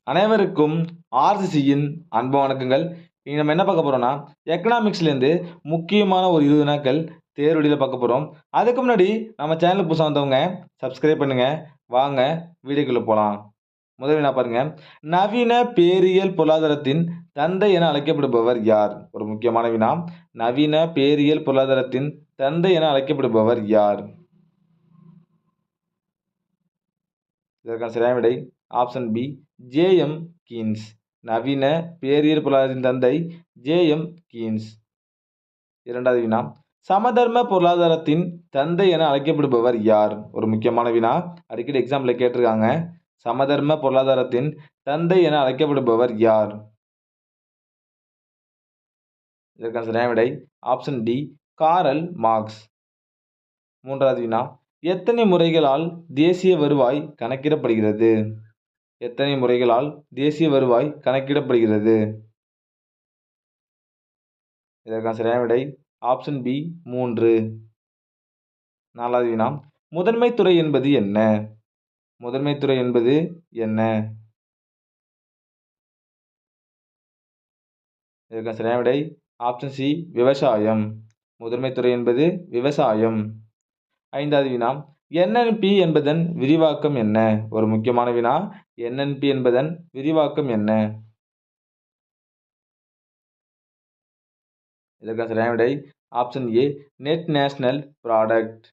அனைவருக்கும் ஆர்சிசியின் அன்பு வணக்கங்கள். இன்னைக்கு நம்ம என்ன பார்க்க போறோம்னா, எக்கனாமிக்ஸ்லேருந்து முக்கியமான ஒரு 20 வினாக்கள் தேர்வெளியில பார்க்க போறோம். அதுக்கு முன்னாடி நம்ம சேனலுக்கு புதுசா வந்தவங்க சப்ஸ்கிரைப் பண்ணுங்க. வாங்க வீடியோக்குள்ள போலாம். முதல் வினா பாருங்க. நவீன பேரியல் பொருளாதாரத்தின் தந்தை என அழைக்கப்படுபவர் யார்? ஒரு முக்கியமான வினா. நவீன பேரியல் பொருளாதாரத்தின் தந்தை என அழைக்கப்படுபவர் யார்? இதற்கான சரியான விடை ஆப்ஷன் பி ஜே.எம். கீன்ஸ். நவீன பேரியல் பொருளாதாரத்தின் தந்தை ஜே.எம். கீன்ஸ். இரண்டாவது வினா. சமதர்ம பொருளாதாரத்தின் தந்தை என அழைக்கப்படுபவர் யார்? ஒரு முக்கியமான வினா. அடிக்கடி எக்ஸாம்ல கேட்டிருக்காங்க. சமதர்ம பொருளாதாரத்தின் தந்தை என அழைக்கப்படுபவர் யார்? இதற்கான சரியான விடை ஆப்ஷன் டி காரல் மார்க்ஸ். மூன்றாவது வினா. எத்தனை முறைகளால் தேசிய வருவாய் கணக்கிடப்படுகிறது? எத்தனை முறைகளால் தேசிய வருவாய் கணக்கிடப்படுகிறது? இதற்கான சரியான விடை ஆப்ஷன் பி 3. நாலாவது வினா. முதன்மைத் துறை என்பது என்ன? முதன்மைத் துறை என்பது என்ன? இதற்கான சரியான விடை ஆப்ஷன் சி விவசாயம். முதன்மைத் துறை என்பது விவசாயம். ஐந்தாவது வினா. என்.என்.பி என்பதன் விரிவாக்கம் என்ன? ஒரு முக்கியமான வினா. என்.என்.பி என்பதன் விரிவாக்கம் என்ன? இதற்கான சரியான விடை option A net national product.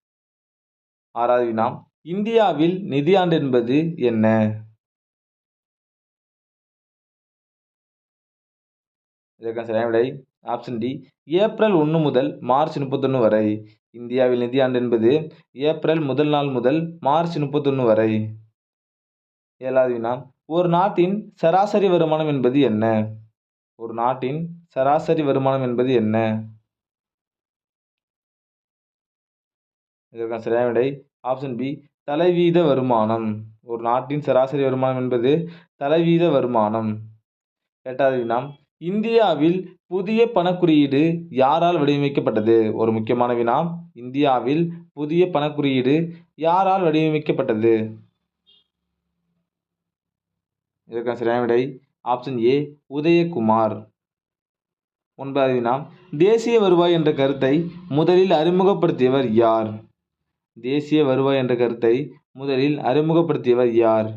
ஆறாவது வினா. இந்தியாவில் நிதியாண்டு என்பது என்ன? இதற்கான சரியான விடை ஆப்ஷன் டி ஏப்ரல் 1 முதல் மார்ச் 31 வரை. இந்தியாவில் நிதியாண்டு என்பது ஏப்ரல் முதல் நாள் முதல் மார்ச் 31 வரை. ஏழாவது வினா. ஒரு நாட்டின் சராசரி வருமானம் என்பது என்ன? ஒரு நாட்டின் சராசரி வருமானம் என்பது என்ன? இதற்கான சரியான விடை ஆப்ஷன் பி தலைவீத வருமானம். ஒரு நாட்டின் சராசரி வருமானம் என்பது தலைவீத வருமானம். எட்டாவது வினா. இந்தியாவில் புதிய பணக்குறியீடு யாரால் வடிவமைக்கப்பட்டது? ஒரு முக்கியமான வினா. இந்தியாவில் புதிய பணக்குறியீடு யாரால் வடிவமைக்கப்பட்டது? இதற்கான சரியான விடை ஆப்ஷன் ஏ உதயகுமார். ஒன்பதாவது வினா. தேசிய வருவாய் என்ற கருத்தை முதலில் அறிமுகப்படுத்தியவர் யார்? தேசிய வருவாய் என்ற கருத்தை முதலில் அறிமுகப்படுத்தியவர் யார்?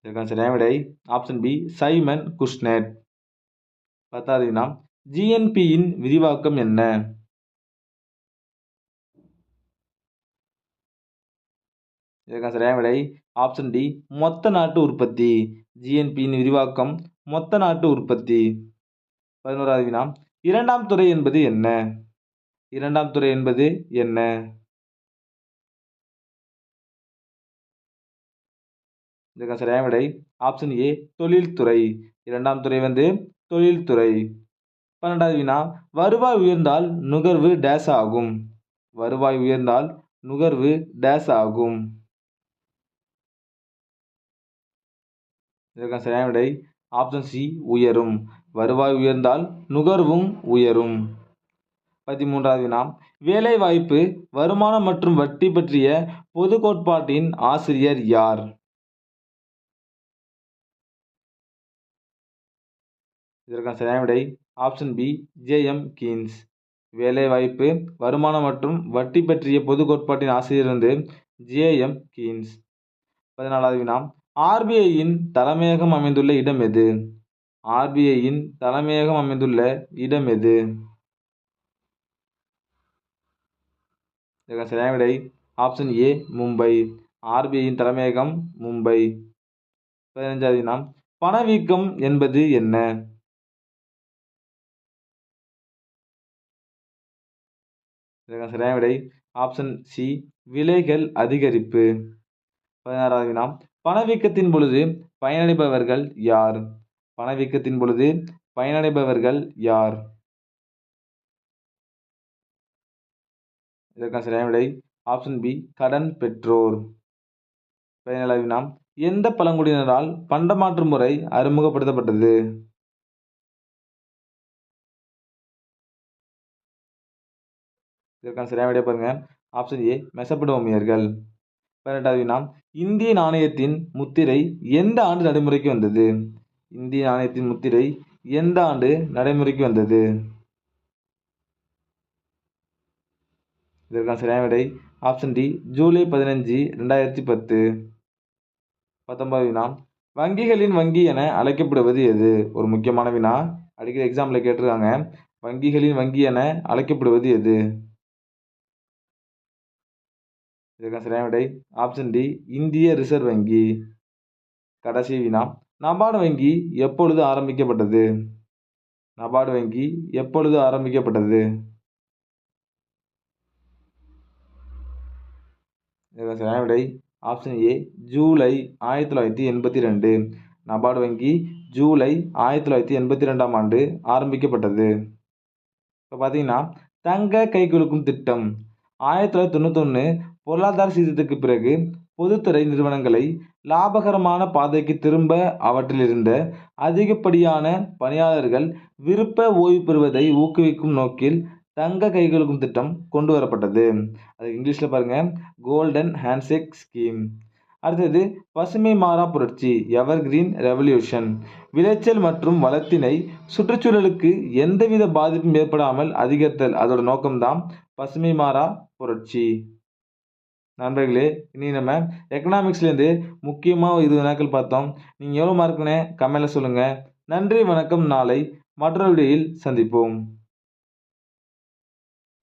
இதற்கான சரியான விடை ஆப்ஷன் பி சைமன் குஸ்னெட். பத்தாவது வினா. ஜி.என்.பி.யின் விரிவாக்கம் என்ன? இதற்கான சரியான விடை ஆப்ஷன் டி மொத்த நாட்டு உற்பத்தி. ஜி.என்.பி.யின் விரிவாக்கம் மொத்த நாட்டு உற்பத்தி. 11வது வினா. இரண்டாம் துறை என்பது என்ன? இரண்டாம் துறை என்பது என்ன? இதற்கான சரியான விடை ஆப்ஷன் ஏ தொழில்துறை. இரண்டாம் துறை வந்து தொழில்துறை. 12வது வினா. வருவாய் உயர்ந்தால் நுகர்வு டேஸ் ஆகும். வருவாய் உயர்ந்தால் நுகர்வு டேஸ் ஆகும். இதற்கான சரியான விடை ஆப்ஷன் சி உயரும். வருவாய் உயர்ந்தால் நுகர்வும் உயரும். 13வது வினா. வேலைவாய்ப்பு வருமானம் மற்றும் வட்டி பற்றிய பொது கோட்பாட்டின் ஆசிரியர் யார்? இதற்கான சரியான விடை ஆப்ஷன் பி ஜே.எம். கீன்ஸ். வேலைவாய்ப்பு வருமானம் மற்றும் வட்டி பற்றிய பொது கோட்பாட்டின் ஆசிரியர் வந்து ஜே.எம். கீன்ஸ். 14வது வினா. ஆர்.பி.ஐ.யின் தலைமையகம் அமைந்துள்ள இடம் எது? ஆர்.பி.ஐ.யின் தலைமையகம் அமைந்துள்ள இடம் எது? இதற்கான சரியான விடை ஆப்ஷன் ஏ மும்பை. ஆர்.பி.ஐ.யின் தலைமையகம் மும்பை. 15வது வினா. பணவீக்கம் என்பது என்ன? இதற்கான சரியான விடை ஆப்ஷன் சி விலைகள் அதிகரிப்பு. 16வது வினா. பணவீக்கத்தின் பொழுது பயனடைபவர்கள் யார்? பணவீக்கத்தின் பொழுது பயனடைபவர்கள் யார்? இதற்கான சரியான விடை ஆப்ஷன் பி கடன் பெற்றோர். 17வது வினா. எந்த பழங்குடியினரால் பண்டமாற்று முறை அறிமுகப்படுத்தப்பட்டது? இதற்கான சரியான விடை பாருங்க ஆப்ஷன் ஏ மெசபடோமியர்கள். 18வது வினா, இந்திய நாணயத்தின் முத்திரை எந்த ஆண்டு நடைமுறைக்கு வந்தது? இந்திய நாணயத்தின் முத்திரை எந்த ஆண்டு நடைமுறைக்கு வந்தது? இதற்கான சரியான விடை ஆப்ஷன் டி, ஜூலை 15, 2010. 19வது வினா, வங்கிகளின் வங்கி என அழைக்கப்படுவது எது? ஒரு முக்கியமான வினா, அடிக்கடி எக்ஸாம்ல கேட்டிருக்காங்க. வங்கிகளின் வங்கி என அழைக்கப்படுவது எது? இதற்கான சரியான விடை ஆப்ஷன் டி, இந்திய ரிசர்வ் வங்கி. கடைசி வினா, நபார்டு வங்கி எப்பொழுது ஆரம்பிக்கப்பட்டது? நபார்டு வங்கி எப்பொழுது ஆரம்பிக்கப்பட்டது? இதற்கான சரியான விடை ஆப்ஷன் ஏ, ஜூலை 1982. நபார்டு வங்கி ஜூலை 1982ஆம் ஆண்டு ஆரம்பிக்கப்பட்டது. இப்போ பார்த்தீங்கன்னா, தங்க கைகுலுக்கும் திட்டம் 1991 பொருளாதார சீர்திருத்தத்துக்கு பிறகு பொதுத்துறை நிறுவனங்களை லாபகரமான பாதைக்கு திரும்ப அவற்றில் இருந்த அதிகப்படியான பணியாளர்கள் விருப்ப ஓய்வு பெறுவதை ஊக்குவிக்கும் நோக்கில் தங்க கைகுலுக்கும் திட்டம் கொண்டு வரப்பட்டது. அது இங்கிலீஷில் பாருங்க, கோல்டன் ஹேண்ட்ஷேக் ஸ்கீம். அடுத்தது பசுமை மாறா புரட்சி, எவர் கிரீன் ரெவல்யூஷன். விளைச்சல் மற்றும் வளத்தினை சுற்றுச்சூழலுக்கு எந்தவித பாதிப்பும் ஏற்படாமல் அதிகரித்தல், அதோட நோக்கம்தான் பசுமை மாறா புரட்சி. நண்பர்களே, இனி நம்ம எக்கனாமிக்ஸ்லேருந்து முக்கியமாக 20 வினாக்கள் பார்த்தோம். நீங்கள் எவ்வளோ மார்க்குன்னு கமெண்ட்டில் சொல்லுங்கள். நன்றி, வணக்கம். நாளை மற்றொரு வீடியோவில் சந்திப்போம்.